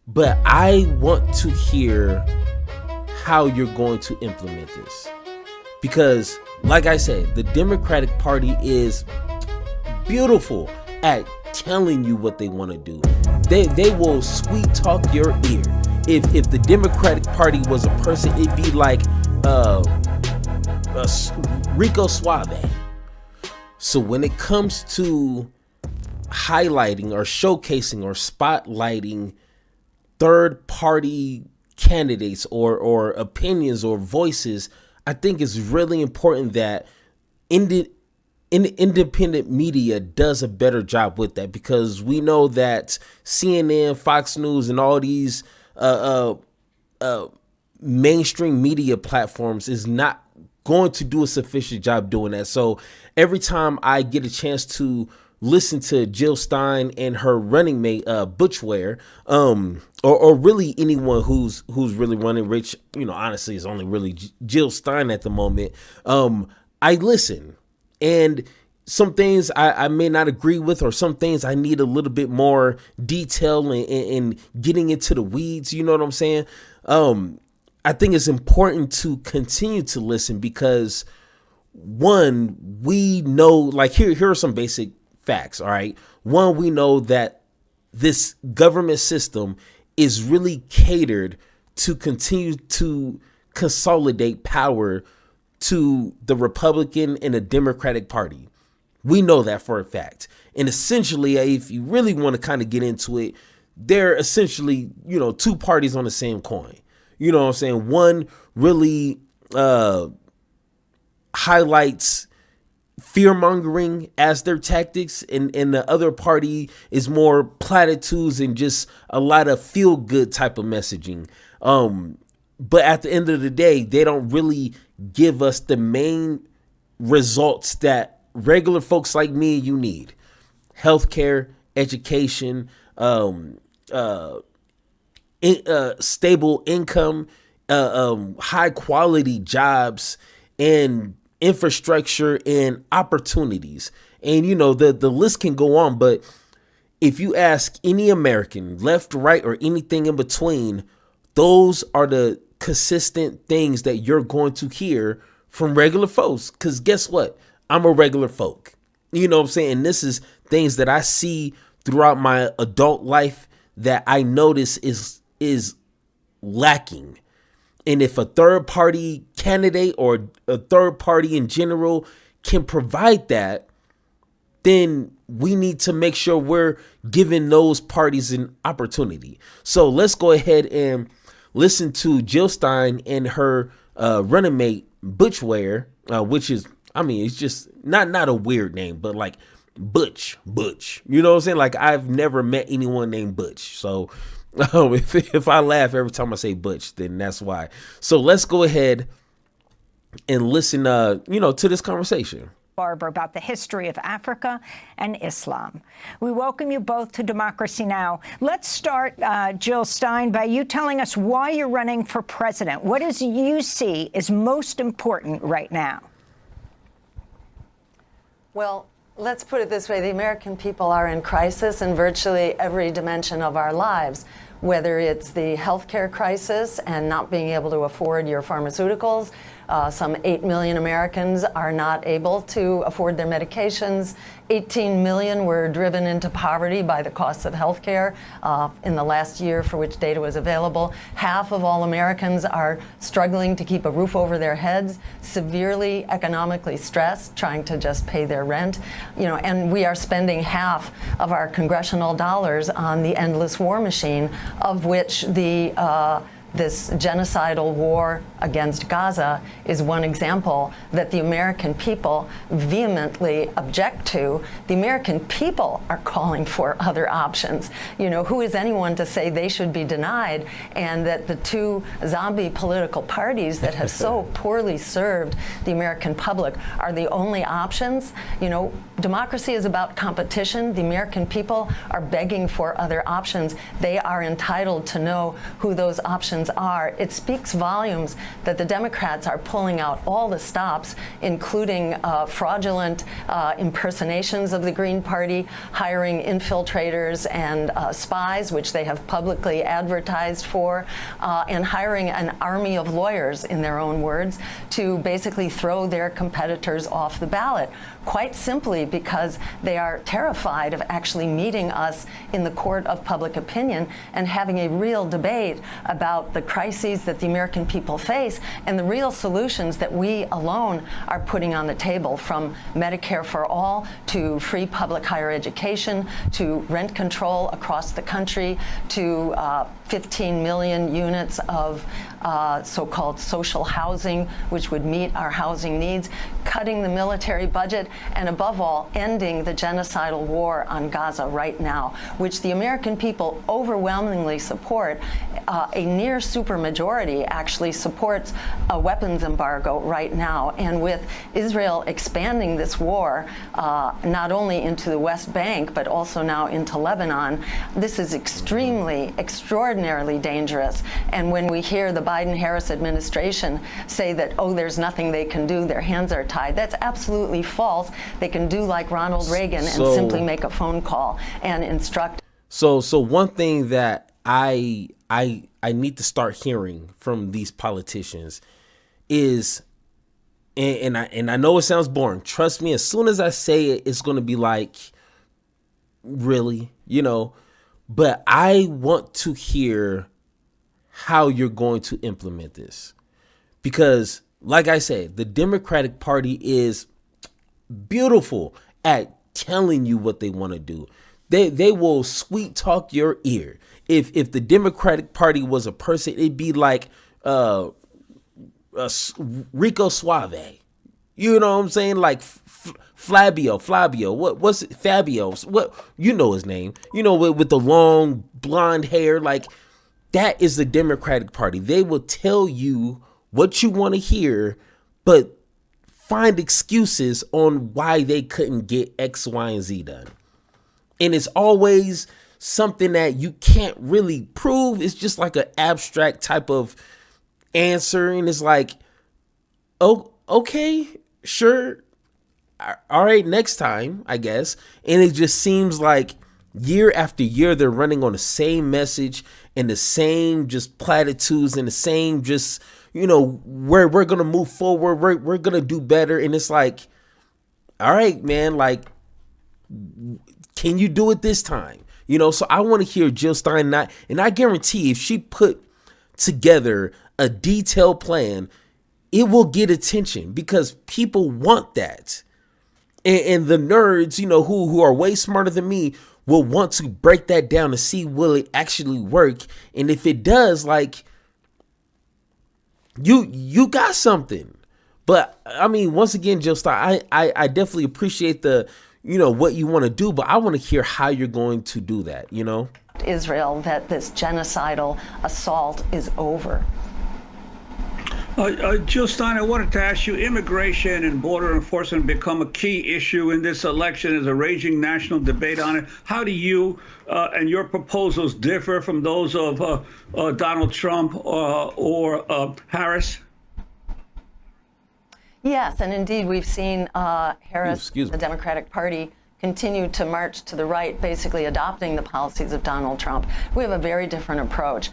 but I want to hear how you're going to implement this. Because, like I said, the Democratic Party is beautiful at telling you what they want to do. They will sweet talk your ear. If the Democratic Party was a person, it'd be like Rico Suave. So when it comes to highlighting or showcasing or spotlighting third party candidates or opinions or voices, I think it's really important that independent media does a better job with that, because we know that CNN, Fox News, and all these mainstream media platforms is not going to do a sufficient job doing that. So every time I get a chance to listen to Jill Stein and her running mate Butch Ware, or really anyone who's really running, Rich, honestly, it's only really Jill Stein at the moment. I listen, and some things I may not agree with, or some things I need a little bit more detail and getting into the weeds. You know what I'm saying? I think it's important to continue to listen, because one, we know, like, here are some basic facts. All right. One, we know that this government system is really catered to continue to consolidate power to the Republican and the Democratic Party. We know that for a fact. And essentially, if you really want to kind of get into it, they're essentially, two parties on the same coin. You know what I'm saying? One really highlights fear-mongering as their tactics, and the other party is more platitudes and just a lot of feel-good type of messaging. But at the end of the day, they don't really give us the main results that regular folks like me and you need. Healthcare, education, stable income, high quality jobs, and infrastructure and opportunities. And the list can go on, but if you ask any American, left, right, or anything in between, those are the consistent things that you're going to hear from regular folks. Because guess what? I'm a regular folk. You know what I'm saying? And this is things that I see throughout my adult life that I notice is lacking. And if a third party candidate or a third party in general can provide that, then we need to make sure we're giving those parties an opportunity. So let's go ahead and listen to Jill Stein and her running mate Butch Ware, which is, it's just not a weird name, but like Butch. You know what I'm saying? Like, I've never met anyone named Butch. So if I laugh every time I say Butch, then that's why. So let's go ahead and listen, to this conversation. Barber, about the history of Africa and Islam. We welcome you both to Democracy Now! Let's start, Jill Stein, by you telling us why you're running for president. What is you see is most important right now? Well, let's put it this way. The American people are in crisis in virtually every dimension of our lives, whether it's the healthcare crisis and not being able to afford your pharmaceuticals. Some 8 million Americans are not able to afford their medications. 18 million were driven into poverty by the costs of health care in the last year for which data was available. Half of all Americans are struggling to keep a roof over their heads, severely economically stressed, trying to just pay their rent. And we are spending half of our congressional dollars on the endless war machine, of which this genocidal war against Gaza is one example that the American people vehemently object to. The American people are calling for other options. Who is anyone to say they should be denied, and that the two zombie political parties that have so poorly served the American public are the only options? Democracy is about competition. The American people are begging for other options. They are entitled to know who those options Republicans are, it speaks volumes that the Democrats are pulling out all the stops, including fraudulent impersonations of the Green Party, hiring infiltrators and spies, which they have publicly advertised for, and hiring an army of lawyers, in their own words, to basically throw their competitors off the ballot, quite simply because they are terrified of actually meeting us in the court of public opinion and having a real debate about the crises that the American people face and the real solutions that we alone are putting on the table, from Medicare for all to free public higher education to rent control across the country to 15 million units of so-called social housing, which would meet our housing needs, cutting the military budget, and above all, ending the genocidal war on Gaza right now, which the American people overwhelmingly support. A near supermajority actually supports a weapons embargo right now. And with Israel expanding this war not only into the West Bank, but also now into Lebanon, this is extraordinarily dangerous. And when we hear the Biden-Harris administration say that, oh, there's nothing they can do, their hands are tied, that's absolutely false. They can do like Ronald Reagan and simply make a phone call and instruct. So one thing that I need to start hearing from these politicians is, and I know it sounds boring. Trust me, as soon as I say it, it's going to be like, really, but I want to hear how you're going to implement this, because like I said, the Democratic Party is beautiful at telling you what they want to do. They will sweet talk your ear. If the Democratic Party was a person, it'd be like Rico Suave. You know what I'm saying? Like Fabio. What's it? Fabio? What, his name? With the long blonde hair. Like, that is the Democratic Party. They will tell you what you want to hear, but find excuses on why they couldn't get X, Y, and Z done. And it's always something that you can't really prove. It's just like an abstract type of answer. And it's like, oh, okay, sure. All right, next time, I guess. And it just seems like year after year, they're running on the same message and the same just platitudes and the same just, we're going to move forward. We're going to do better. And it's like, all right, man, like, can you do it this time? So I want to hear Jill Stein, and I guarantee if she put together a detailed plan, it will get attention because people want that. And the nerds, who are way smarter than me will want to break that down to see will it actually work. And if it does, like, you got something. But I mean, once again, Jill Stein, I definitely appreciate the, what you want to do, but I want to hear how you're going to do that, Israel, that this genocidal assault is over. Jill Stein, I wanted to ask you, immigration and border enforcement become a key issue in this election. There's a raging national debate on it. How do you and your proposals differ from those of Donald Trump or Harris? Yes, and indeed we've seen Harris, the Democratic Party, continue to march to the right, basically adopting the policies of Donald Trump. We have a very different approach.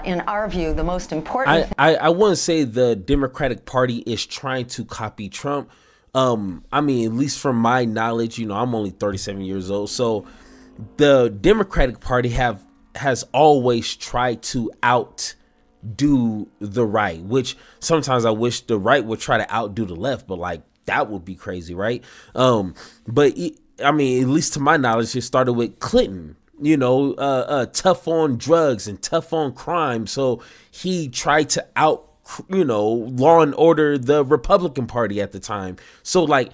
In our view, the most important I wouldn't say the Democratic Party is trying to copy Trump. I mean, at least from my knowledge, I'm only 37 years old. So the Democratic Party has always tried to outdo the right, which sometimes I wish the right would try to outdo the left, but like that would be crazy, right? But I mean, at least to my knowledge, it started with Clinton. Tough on drugs and tough on crime. So he tried to law and order the Republican Party at the time. So like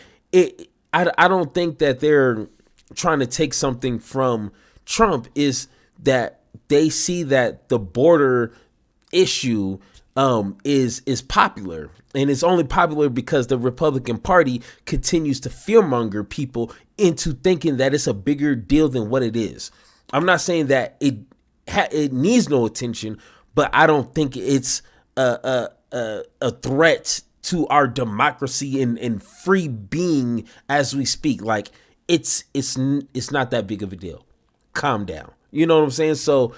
I don't think that they're trying to take something from Trump, is that they see that the border issue is popular, and it's only popular because the Republican Party continues to fearmonger people into thinking that it's a bigger deal than what it is. I'm not saying that it needs no attention, but I don't think it's a threat to our democracy and free being as we speak. Like it's not that big of a deal. Calm down. You know what I'm saying? So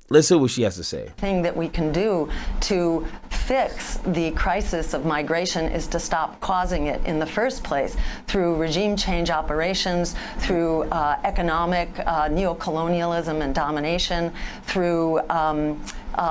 let's hear what she has to say. Thing that we can do to fix the crisis of migration is to stop causing it in the first place through regime change operations, through economic neocolonialism and domination, through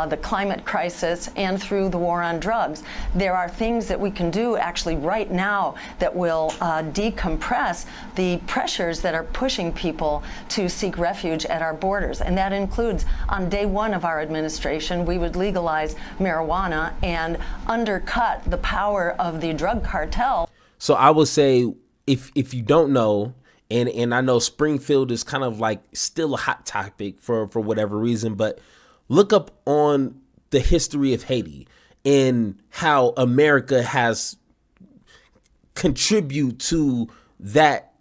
the climate crisis, and through the war on drugs. There are things that we can do actually right now that will decompress the pressures that are pushing people to seek refuge at our borders. And that includes, on day one of our administration, we would legalize marijuana and undercut the power of the drug cartel. So I would say, if you don't know, and I know Springfield is kind of like still a hot topic for whatever reason, but look up on the history of Haiti and how America has contributed to that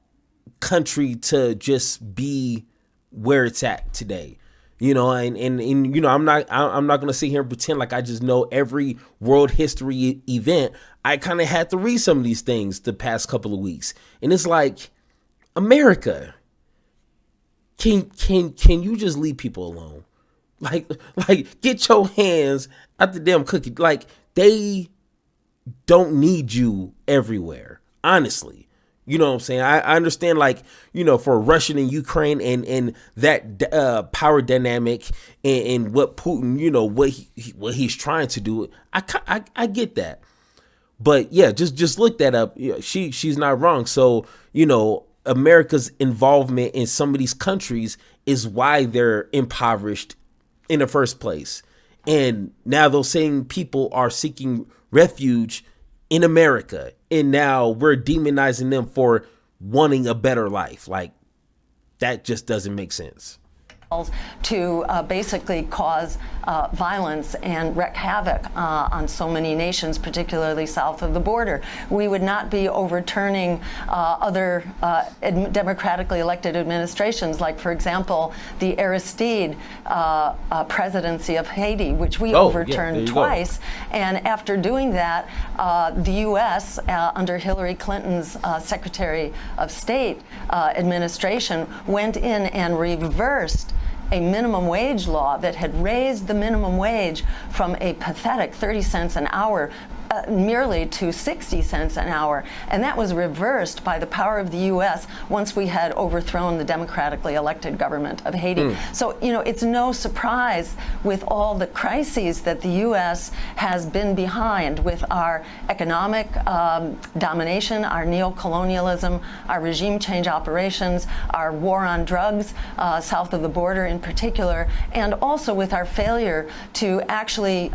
country to just be where it's at today. You know, and you know, I'm not going to sit here and pretend like I just know every world history event. I kind of had to read some of these things the past couple of weeks. And it's like, America, can you just leave people alone? Like get your hands out the damn cookie. Like, they don't need you everywhere, honestly. You know what I'm saying? I understand, like, you know, for Russia and Ukraine and that power dynamic and what Putin, you know, what he's trying to do. I get that. But yeah, just look that up. Yeah, she's not wrong. So, you know, America's involvement in some of these countries is why they're impoverished in the first place. And now those same people are seeking refuge in America, and now we're demonizing them for wanting a better life. Like, that just doesn't make sense. To basically cause violence and wreak havoc on so many nations, particularly south of the border. We would not be overturning other democratically elected administrations, like, for example, the Aristide presidency of Haiti, which we overturned twice. And after doing that, the U.S., under Hillary Clinton's Secretary of State administration, went in and reversed a minimum wage law that had raised the minimum wage from a pathetic 30 cents an hour merely to 60 cents an hour. And that was reversed by the power of the U.S. once we had overthrown the democratically elected government of Haiti. So, you know, it's no surprise with all the crises that the U.S. has been behind with our economic domination, our neocolonialism, our regime change operations, our war on drugs south of the border in particular, and also with our failure to actually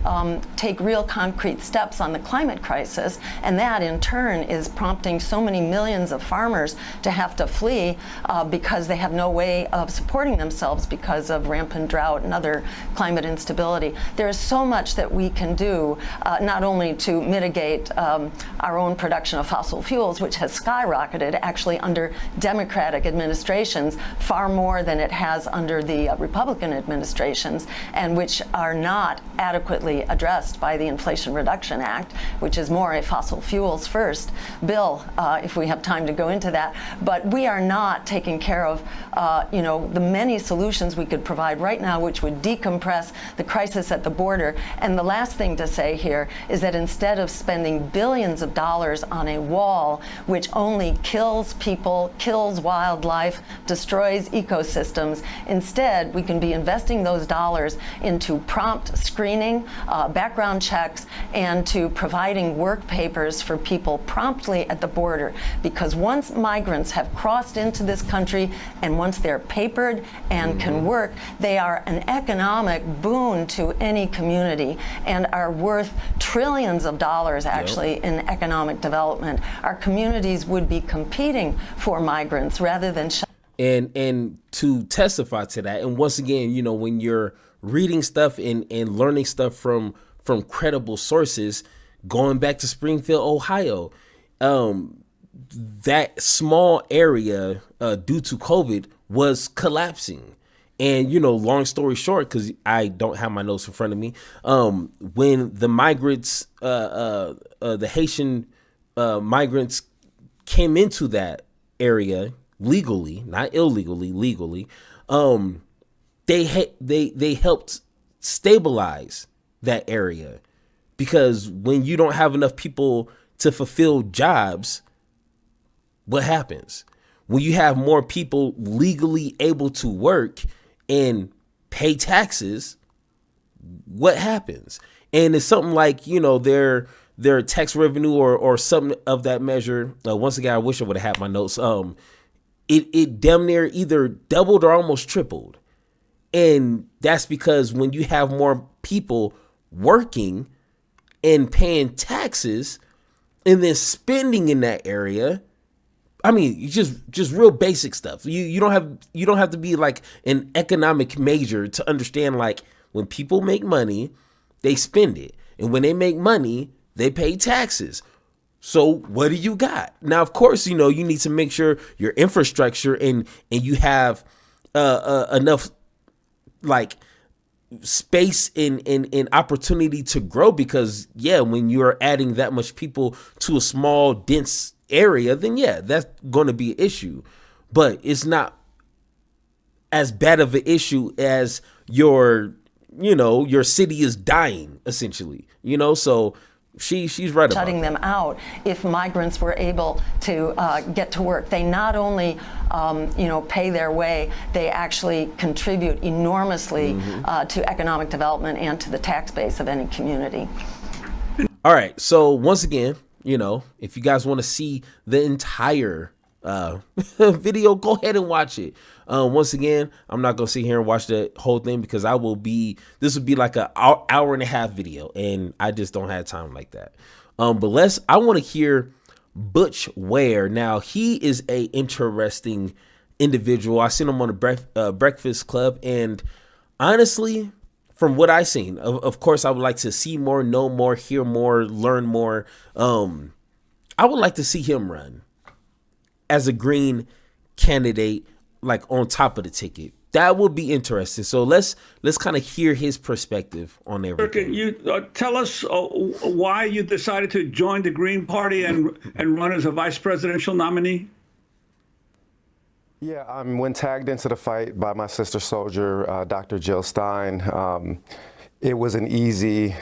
take real concrete steps on the climate crisis. And that in turn is prompting so many millions of farmers to have to flee because they have no way of supporting themselves because of rampant drought and other climate instability. There is so much that we can do, not only to mitigate our own production of fossil fuels, which has skyrocketed actually under Democratic administrations, far more than it has under the Republican administrations, and which are not adequately addressed by the Inflation Reduction Act, which is more a fossil fuels first bill, if we have time to go into that. But we are not taking care of, you know, the many solutions we could provide right now, which would decompress the crisis at the border. And the last thing to say here is that instead of spending billions of dollars on a wall, which only kills people, kills wildlife, destroys ecosystems, instead we can be investing those dollars into prompt screening, background checks, and to providing work papers for people promptly at the border. Because once migrants have crossed into this country and once they're papered and can work, they are an economic boon to any community and are worth trillions of dollars actually in economic development. Our communities would be competing for migrants rather than and to testify to that. And once again, you know, when you're reading stuff and learning stuff from credible sources, going back to Springfield, Ohio, that small area due to COVID was collapsing. And, you know, long story short, because I don't have my notes in front of me, when the migrants, the Haitian migrants came into that area legally, not illegally, legally, they helped stabilize that area. Because when you don't have enough people to fulfill jobs, what happens? When you have more people legally able to work and pay taxes, what happens? And it's something like, you know, their tax revenue or something of that measure. Once again, I wish I would have had my notes. It damn near either doubled or almost tripled. And that's because when you have more people working and paying taxes and then spending in that area, I mean, just real basic stuff. You don't have to be like an economic major to understand, like, when people make money, they spend it. And when they make money, they pay taxes. So what do you got? Now, of course, you know, you need to make sure your infrastructure and you have enough like space and opportunity to grow, because yeah, when you're adding that much people to a small, dense area, then yeah, that's going to be an issue. But it's not as bad of an issue as your city is dying, essentially, you know. So she's right about shutting them out. If migrants were able to get to work, they not only pay their way, they actually contribute enormously to economic development and to the tax base of any community. All right, so once again, you know, if you guys want to see the entire video, go ahead and watch it. Once again, I'm not gonna sit here and watch the whole thing because this would be like an hour and a half video, and I just don't have time like that. But I want to hear Butch Ware. Now, he is a interesting individual. I seen him on the Breakfast Club, and honestly, from what I've seen, of course, I would like to see more, know more, hear more, learn more. I would like to see him run as a Green candidate, like on top of the ticket. That would be interesting. So let's kind of hear his perspective on everything. Can you tell us why you decided to join the Green Party and run as a vice presidential nominee? Yeah, when tagged into the fight by my sister soldier, Dr. Jill Stein, it was an easy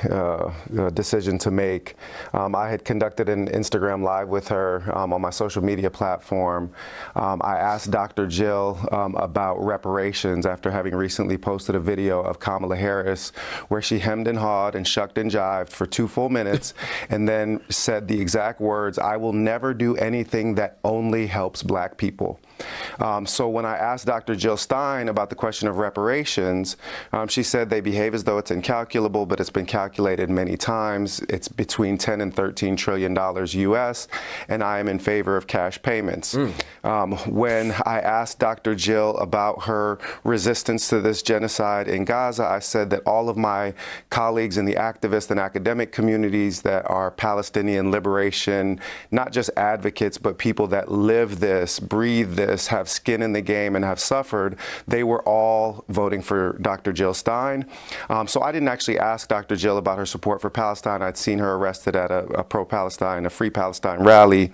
decision to make. I had conducted an Instagram Live with her on my social media platform. I asked Dr. Jill about reparations after having recently posted a video of Kamala Harris where she hemmed and hawed and shucked and jived for 2 full minutes and then said the exact words, "I will never do anything that only helps Black people." So when I asked Dr. Jill Stein about the question of reparations, she said they behave as though it's incalculable, but it's been calculated many times. It's between $10 and $13 trillion US, and I am in favor of cash payments. When I asked Dr. Jill about her resistance to this genocide in Gaza, I said that all of my colleagues in the activist and academic communities that are Palestinian liberation, not just advocates, but people that live this, breathe this, have skin in the game and have suffered, they were all voting for Dr. Jill Stein. So I didn't actually ask Dr. Jill about her support for Palestine. I'd seen her arrested at a pro-Palestine, a Free Palestine rally.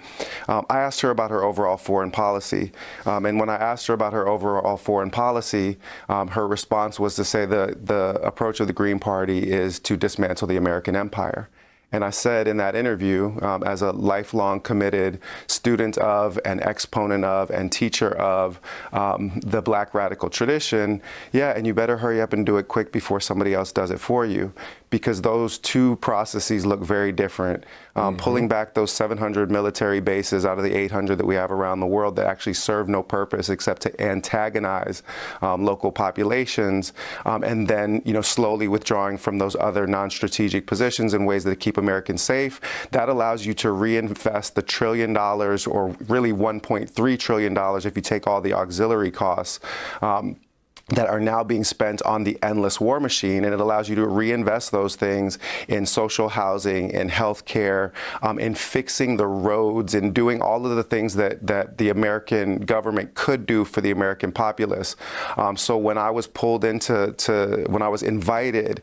I asked her about her overall foreign policy. And when I asked her about her overall foreign policy, her response was to say the approach of the Green Party is to dismantle the American empire. And I said in that interview, as a lifelong committed student of and exponent of and teacher of the Black radical tradition, yeah, and you better hurry up and do it quick before somebody else does it for you, because those two processes look very different. Pulling back those 700 military bases out of the 800 that we have around the world that actually serve no purpose except to antagonize local populations, and then slowly withdrawing from those other non-strategic positions in ways that keep Americans safe. That allows you to reinvest the $1 trillion, or really $1.3 trillion if you take all the auxiliary costs, that are now being spent on the endless war machine, and it allows you to reinvest those things in social housing, in healthcare, in fixing the roads, and doing all of the things that the American government could do for the American populace. So when I was pulled when I was invited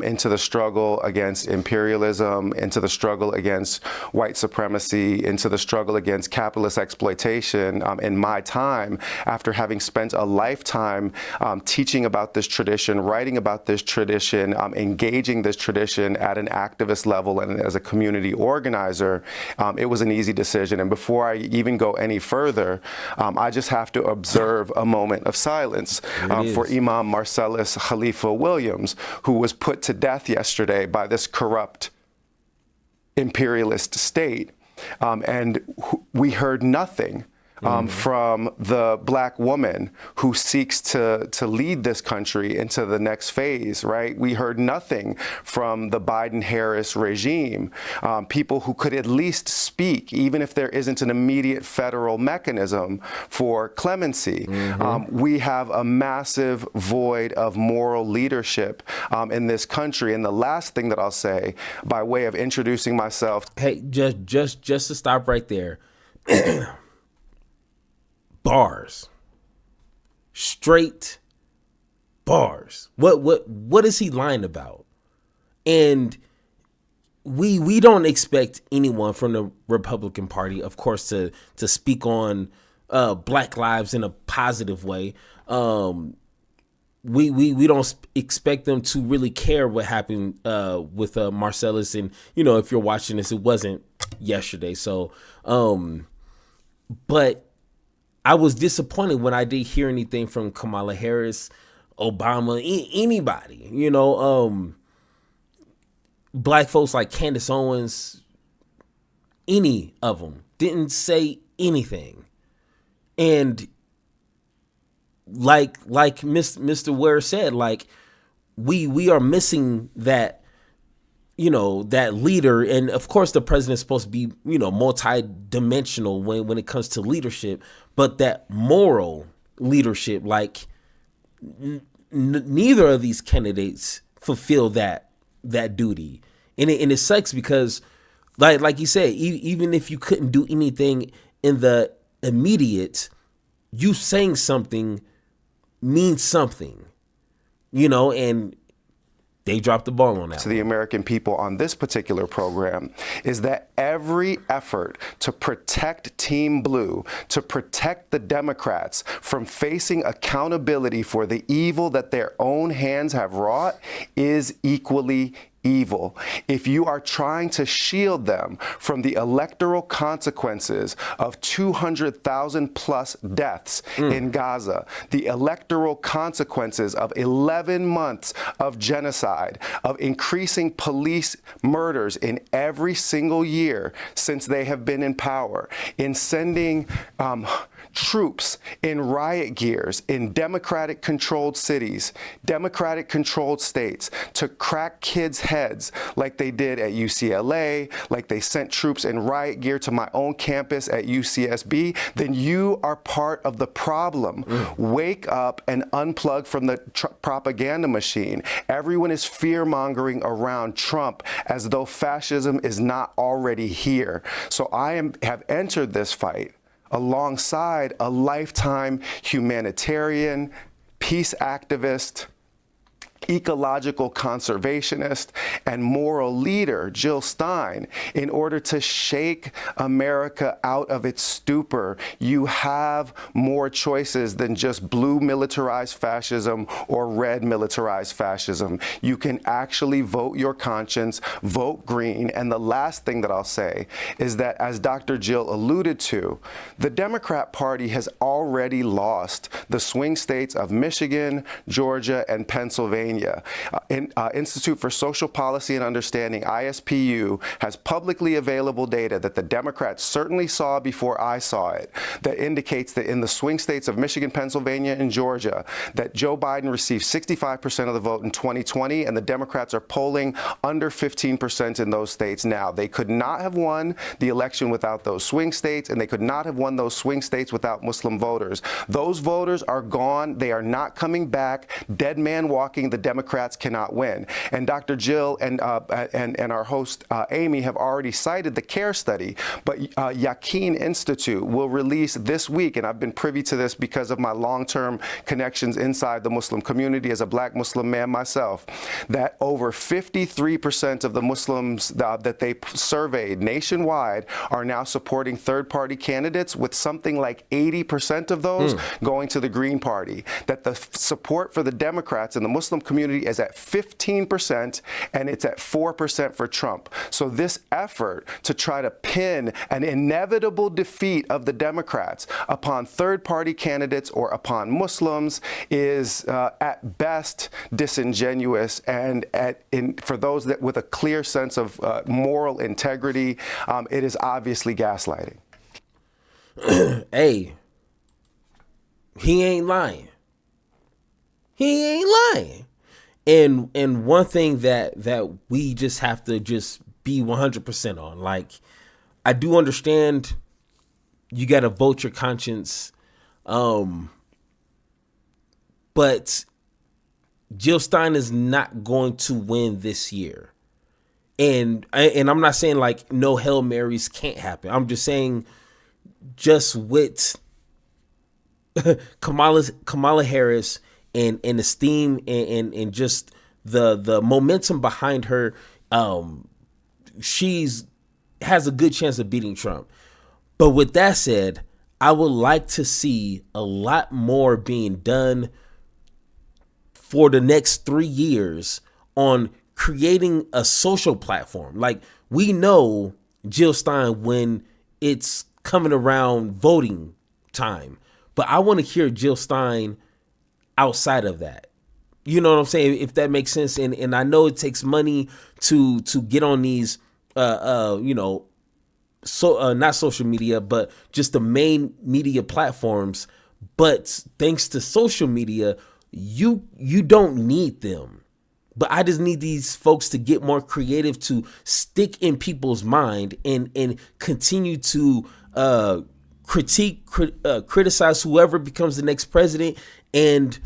into the struggle against imperialism, into the struggle against white supremacy, into the struggle against capitalist exploitation, in my time, after having spent a lifetime teaching about this tradition, writing about this tradition, engaging this tradition at an activist level and as a community organizer, it was an easy decision. And before I even go any further, I just have to observe a moment of silence for Imam Marcellus Khalifa Williams, who was put to death yesterday by this corrupt imperialist state. And we heard nothing from the black woman who seeks to lead this country into the next phase, right? We heard nothing from the Biden-Harris regime, people who could at least speak, even if there isn't an immediate federal mechanism for clemency. We have a massive void of moral leadership in this country. And the last thing that I'll say, by way of introducing myself. Hey, just to stop right there. Bars, straight bars. What is he lying about? And we don't expect anyone from the Republican Party, of course, to speak on Black lives in a positive way. We don't expect them to really care what happened with Marcellus. And if you're watching this, it wasn't yesterday. So, but I was disappointed when I didn't hear anything from Kamala Harris, Obama, anybody, black folks like Candace Owens, any of them didn't say anything. And like Mr. Ware said, like we are missing that, that leader. And of course the president's supposed to be, multi-dimensional when it comes to leadership, but that moral leadership, like neither of these candidates fulfill that duty. And it sucks because like you said, even if you couldn't do anything in the immediate, you saying something means something, and they dropped the ball on that. To the American people on this particular program is that every effort to protect Team Blue, to protect the Democrats from facing accountability for the evil that their own hands have wrought is equally evil. If you are trying to shield them from the electoral consequences of 200,000 plus deaths in Gaza, the electoral consequences of 11 months of genocide, of increasing police murders in every single year since they have been in power, in sending troops in riot gears in Democratic-controlled cities, Democratic-controlled states to crack kids' heads like they did at UCLA, like they sent troops in riot gear to my own campus at UCSB, then you are part of the problem. Wake up and unplug from the propaganda machine. Everyone is fear-mongering around Trump as though fascism is not already here. So I have entered this fight alongside a lifetime humanitarian, peace activist, ecological conservationist, and moral leader, Jill Stein, in order to shake America out of its stupor. You have more choices than just blue militarized fascism or red militarized fascism. You can actually vote your conscience, vote green. And the last thing that I'll say is that, as Dr. Jill alluded to, the Democrat Party has already lost the swing states of Michigan, Georgia, and Pennsylvania Pennsylvania. Institute for Social Policy and Understanding, ISPU, has publicly available data that the Democrats certainly saw before I saw it, that indicates that in the swing states of Michigan, Pennsylvania, and Georgia, that Joe Biden received 65% of the vote in 2020, and the Democrats are polling under 15% in those states now. They could not have won the election without those swing states, and they could not have won those swing states without Muslim voters. Those voters are gone. They are not coming back. Dead man walking. The Democrats cannot win. And Dr. Jill and our host Amy have already cited the CARE study, but Yaqeen Institute will release this week, and I've been privy to this because of my long-term connections inside the Muslim community as a black Muslim man myself, that over 53% of the Muslims that they surveyed nationwide are now supporting third-party candidates, with something like 80% of those going to the Green Party. That the support for the Democrats in the Muslim community is at 15%, and it's at 4% for Trump. So this effort to try to pin an inevitable defeat of the Democrats upon third-party candidates or upon Muslims is at best disingenuous, and for those that with a clear sense of moral integrity, it is obviously gaslighting. Hey, he ain't lying. He ain't lying. And one thing that we just have to just be 100% on, like, I do understand you got to vote your conscience, but Jill Stein is not going to win this year. And I'm not saying like no Hail Marys can't happen. I'm just saying just with Kamala Harris and the steam and just the momentum behind her, has a good chance of beating Trump. But with that said, I would like to see a lot more being done for the next 3 years on creating a social platform. Like, we know Jill Stein when it's coming around voting time, but I want to hear Jill Stein outside of that. You know what I'm saying? If that makes sense. And I know it takes money to get on these, not social media, but just the main media platforms. But thanks to social media, you don't need them. But I just need these folks to get more creative, to stick in people's mind and continue to criticize whoever becomes the next president, and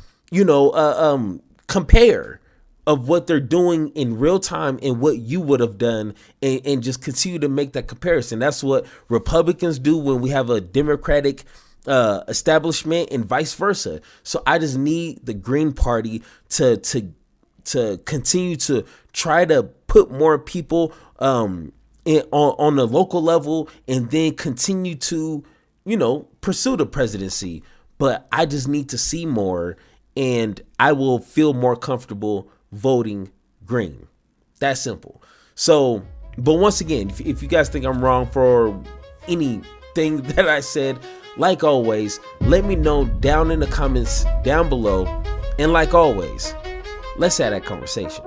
compare of what they're doing in real time and what you would have done, and just continue to make that comparison. That's what Republicans do when we have a Democratic establishment, and vice versa. So I just need the Green Party to continue to try to put more people on the local level, and then continue to pursue the presidency. But I just need to see more, and I will feel more comfortable voting green. That's simple. So, but once again, if you guys think I'm wrong for anything that I said, like always, let me know down in the comments down below. And like always, let's have that conversation.